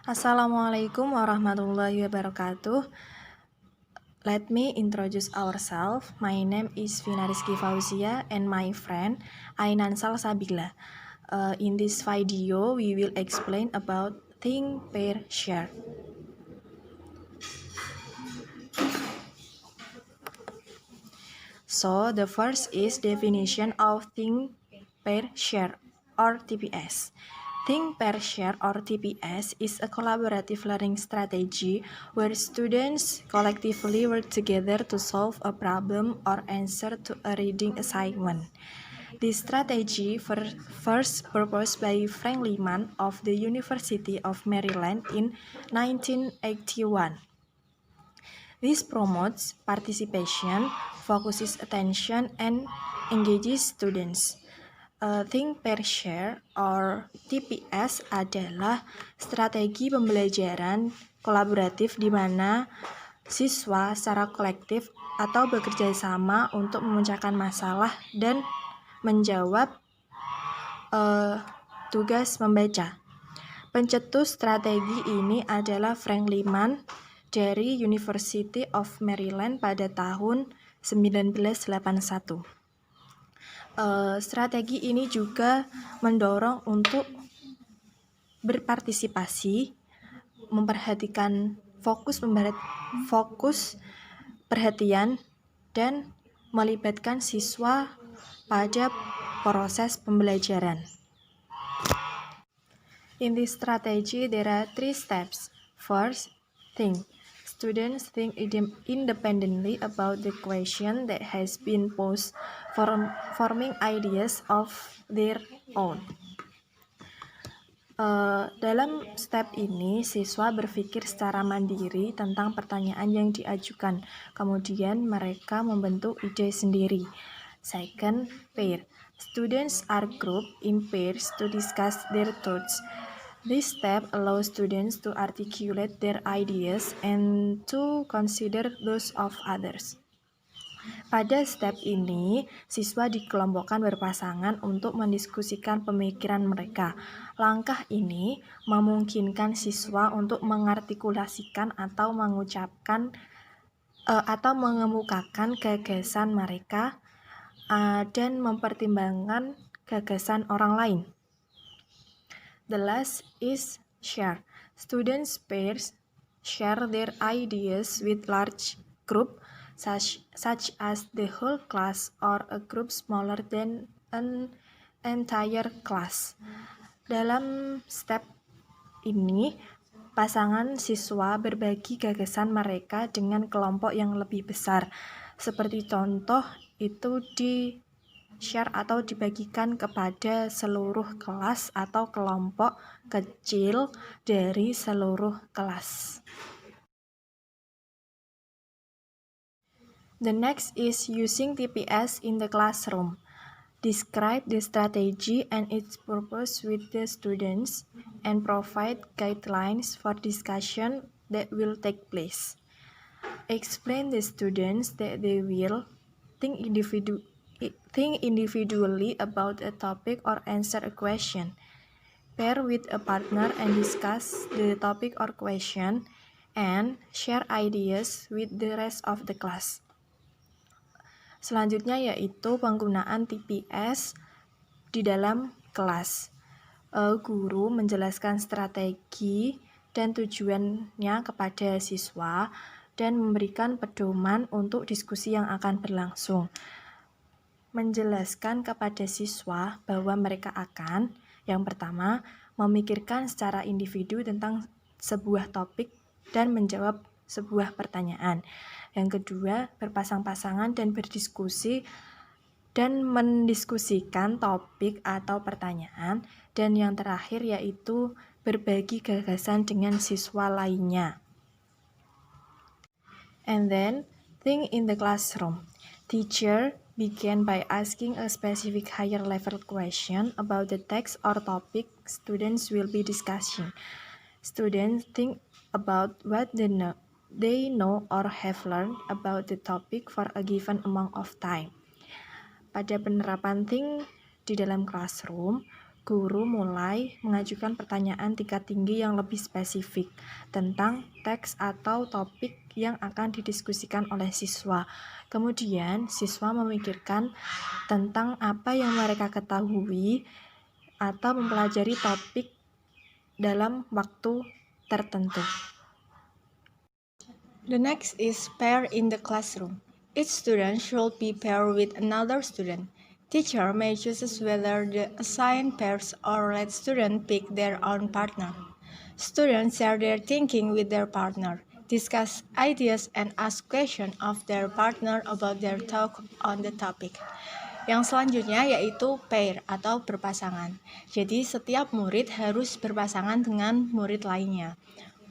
Assalamualaikum warahmatullahi wabarakatuh. Let me introduce ourselves. My name is Vina Rizky Fauzia and my friend Ainan Salsabila. In this video, we will explain about think, pair, share. So the first is definition of think, pair, share or TPS. Think, pair, share or TPS is a collaborative learning strategy where students collectively work together to solve a problem or answer to a reading assignment. This strategy first proposed by Frank Lehman of the University of Maryland in 1981. This promotes participation, focuses attention, and engages students. Think, Pair, Share or TPS adalah strategi pembelajaran kolaboratif di mana siswa secara kolektif atau bekerja sama untuk memecahkan masalah dan menjawab tugas membaca. Pencetus strategi ini adalah Frank Lehman dari University of Maryland pada tahun 1981. Strategi ini juga mendorong untuk berpartisipasi, memperhatikan fokus perhatian, dan melibatkan siswa pada proses pembelajaran. In this strategy, there are 3 steps. First, think. Students think independently about the question that has been posed, forming ideas of their own. Dalam step ini, siswa berpikir secara mandiri tentang pertanyaan yang diajukan. Kemudian mereka membentuk ide sendiri. Second, pair. Students are grouped in pairs to discuss their thoughts. This step allows students to articulate their ideas and to consider those of others. Pada step ini, siswa dikelompokkan berpasangan untuk mendiskusikan pemikiran mereka. Langkah ini memungkinkan siswa untuk mengartikulasikan atau mengucapkan atau mengemukakan gagasan mereka dan mempertimbangkan gagasan orang lain. The last is share. Students pairs share their ideas with large group such as the whole class or a group smaller than an entire class. Dalam step ini, pasangan siswa berbagi gagasan mereka dengan kelompok yang lebih besar. Seperti contoh itu di share atau dibagikan kepada seluruh kelas atau kelompok kecil dari seluruh kelas. The next is using TPS in the classroom. Describe the strategy and its purpose with the students and provide guidelines for discussion that will take place. Explain the students that they will think individually about a topic or answer a question. Pair with a partner and discuss the topic or question and share ideas with the rest of the class. Selanjutnya yaitu penggunaan TPS di dalam kelas. Guru menjelaskan strategi dan tujuannya kepada siswa dan memberikan pedoman untuk diskusi yang akan berlangsung. Menjelaskan kepada siswa bahwa mereka akan, yang pertama, memikirkan secara individu tentang sebuah topik dan menjawab sebuah pertanyaan. Yang kedua, berpasang-pasangan dan berdiskusi dan mendiskusikan topik atau pertanyaan. Dan yang terakhir yaitu berbagi gagasan dengan siswa lainnya. And then, think in the classroom. Teacher begin by asking a specific higher level question about the text or topic students will be discussing. Students think about what they know or have learned about the topic for a given amount of time. Pada penerapan think di dalam classroom, guru mulai mengajukan pertanyaan tingkat tinggi yang lebih spesifik tentang teks atau topik yang akan didiskusikan oleh siswa. Kemudian, siswa memikirkan tentang apa yang mereka ketahui atau mempelajari topik dalam waktu tertentu. The next is pair in the classroom. Each student should be paired with another student. Teacher may choose whether the assigned pairs or let students pick their own partner. Students share their thinking with their partner, discuss ideas and ask questions of their partner about their talk on the topic. Yang selanjutnya yaitu pair atau berpasangan. Jadi setiap murid harus berpasangan dengan murid lainnya.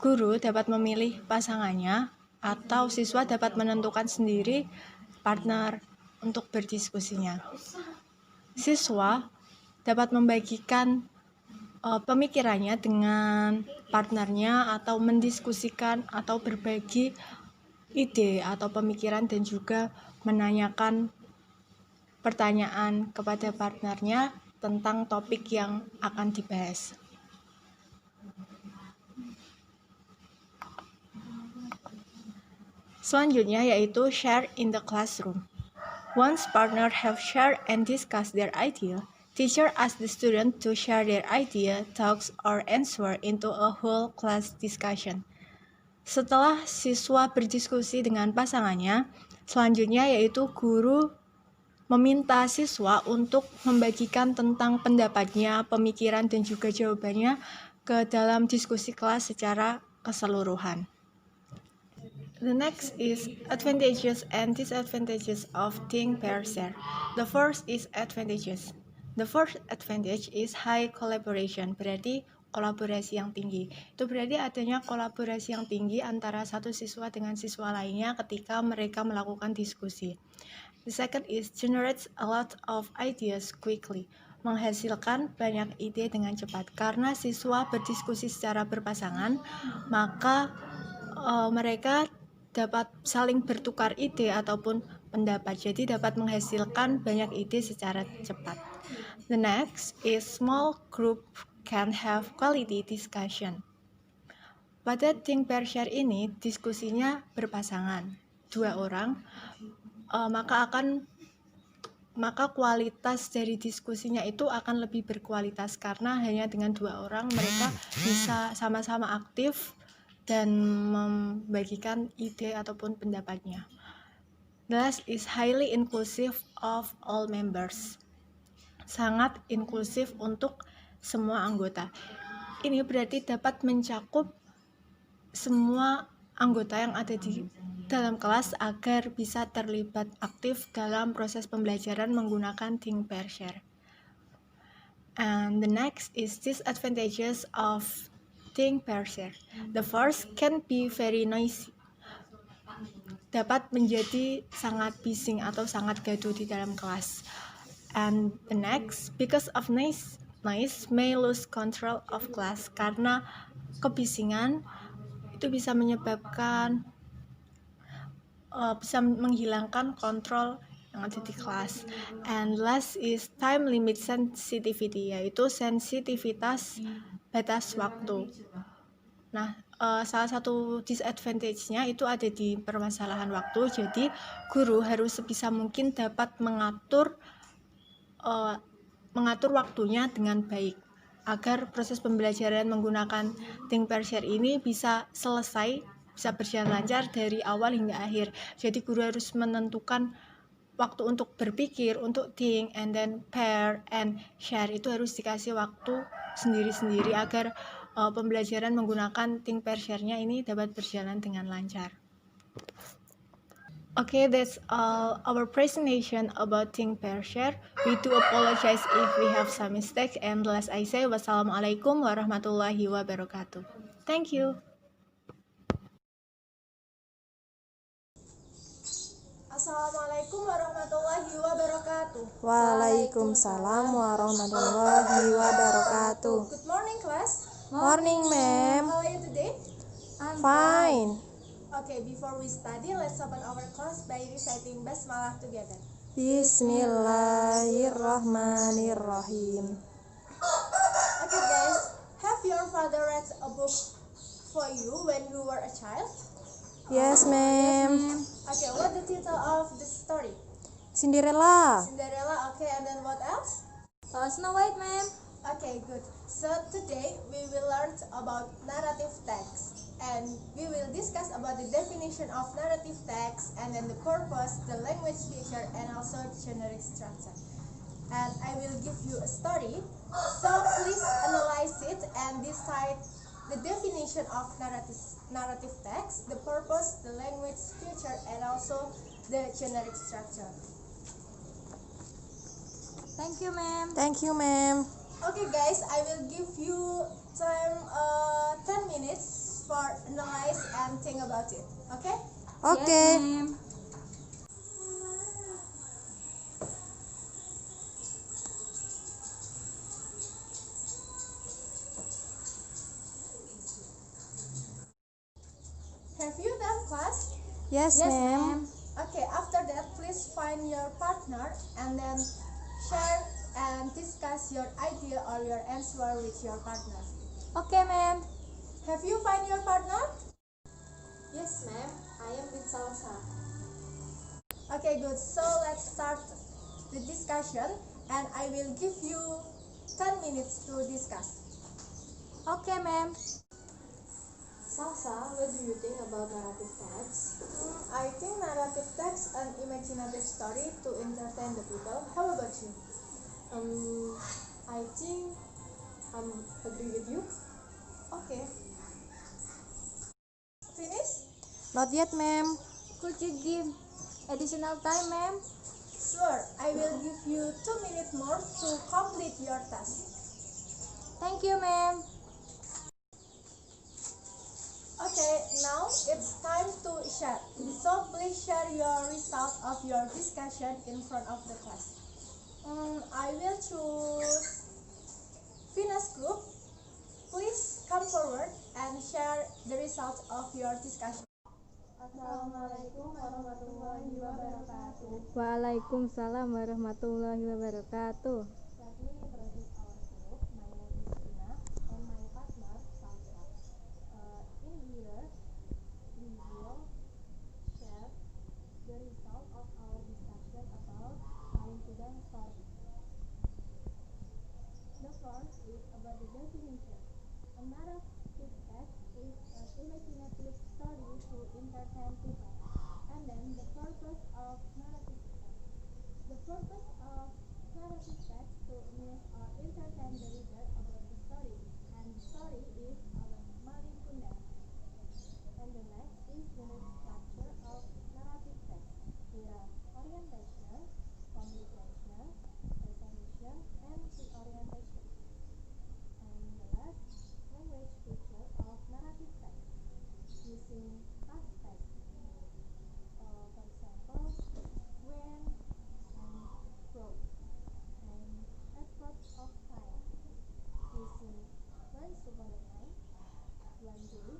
Guru dapat memilih pasangannya atau siswa dapat menentukan sendiri partner untuk berdiskusinya. Siswa dapat membagikan pemikirannya dengan partnernya atau mendiskusikan atau berbagi ide atau pemikiran dan juga menanyakan pertanyaan kepada partnernya tentang topik yang akan dibahas. Selanjutnya yaitu share in the classroom. Once partners have shared and discussed their idea, teacher asks the student to share their idea, talks, or answer into a whole class discussion. Setelah siswa berdiskusi dengan pasangannya, selanjutnya yaitu guru meminta siswa untuk membagikan tentang pendapatnya, pemikiran, dan juga jawabannya ke dalam diskusi kelas secara keseluruhan. The next is advantages and disadvantages of think pair share. The first is advantages. The first advantage is high collaboration, berarti kolaborasi yang tinggi. Itu berarti adanya kolaborasi yang tinggi antara satu siswa dengan siswa lainnya ketika mereka melakukan diskusi. The second is generates a lot of ideas quickly, menghasilkan banyak ide dengan cepat. Karena siswa berdiskusi secara berpasangan, maka mereka dapat saling bertukar ide ataupun pendapat, jadi dapat menghasilkan banyak ide secara cepat. The next is small group can have quality discussion. Pada think pair share ini diskusinya berpasangan, 2 orang, maka kualitas dari diskusinya itu akan lebih berkualitas karena hanya dengan 2 orang mereka bisa sama-sama aktif dan membagikan ide ataupun pendapatnya. The last is highly inclusive of all members. Sangat inklusif untuk semua anggota. Ini berarti dapat mencakup semua anggota yang ada di dalam kelas agar bisa terlibat aktif dalam proses pembelajaran menggunakan think pair share. And the next is disadvantages of think pair share. The first can be very noisy. Dapat menjadi sangat bising atau sangat gaduh di dalam kelas. And the next, because of noise may lose control of class. Karena kebisingan itu bisa menyebabkan bisa menghilangkan kontrol yang ada di kelas. And last is time limit sensitivity, yaitu sensitivitas batas waktu. Nah, salah satu disadvantage-nya itu ada di permasalahan waktu. Jadi guru harus sebisa mungkin dapat mengatur waktunya dengan baik agar proses pembelajaran menggunakan think pair share ini bisa selesai, bisa berjalan lancar dari awal hingga akhir. Jadi guru harus menentukan waktu untuk berpikir, untuk think, and then pair and share. Itu harus dikasih waktu sendiri-sendiri agar pembelajaran menggunakan think pair share-nya ini dapat berjalan dengan lancar. Okay, that's all our presentation about think pair share. We do apologize if we have some mistakes, and last I say, wassalamualaikum warahmatullahi wabarakatuh. Thank you. Assalamualaikum warahmatullahi wabarakatuh. Waalaikumsalam warahmatullahi wabarakatuh. Good morning, class. Morning, ma'am. How are you today? I'm fine. Okay, before we study, let's open our class by reciting Basmalah together. Bismillahirrahmanirrahim. father read a book for you when you were a child? Yes, ma'am. Okay, what the title of the story? Cinderella. Cinderella, okay, and then what else? Snow White, ma'am. Okay, good. So today we will learn about narrative text, and we will discuss about the definition of narrative text, and then the purpose, the language feature, and also generic structure. And I will give you a story, so please analyze it and decide the definition of narrative text, the purpose, the language feature, and also the generic structure. Thank you, ma'am. Thank you, ma'am. Okay guys, I will give you time 10 minutes for analyze and think about it. Okay? Okay. Yes, ma'am. Have you done class? Yes, ma'am. Okay, after that please find your partner and then share and discuss your idea or your answer with your partner. Okay, ma'am. Have you find your partner? Yes, ma'am. I am with Salsa. Okay, good. So let's start the discussion and I will give you 10 minutes to discuss. Okay, ma'am. Salsa, what do you think about narrative text? I think narrative text an imaginative story to entertain the people. How about you? I think I'm agree with you. Okay. Finish? Not yet, ma'am. Could you give additional time, ma'am? Sure. I will give you 2 minutes more to complete your task. Thank you, ma'am. Okay, now it's time to share. So please share your result of your discussion in front of the class. I will choose Venus group. Please come forward and share the result of your discussion. Assalamualaikum warahmatullahi wabarakatuh. Waalaikumsalam warahmatullahi wabarakatuh. Let me introduce our group. My name is Ina and my partner Salsa. In here, we will share the result of our discussion about coincidence story. The first is about the definition. A narrative text is an imaginative story to entertain people. And then the purpose of narrative text. The purpose of narrative text to amuse or entertain the reader about the story. And the story is about Malin Kundang. And the next is the structure of narrative text. There are orientation, communication, resolution, and reorientation. And the last, language feature of narrative text. Using past tense. For example, when and wrote. And aspects of time. Using once upon a time, one day,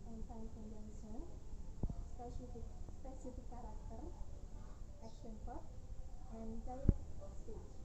and time conjunction, specific character, action verb, and direct speech.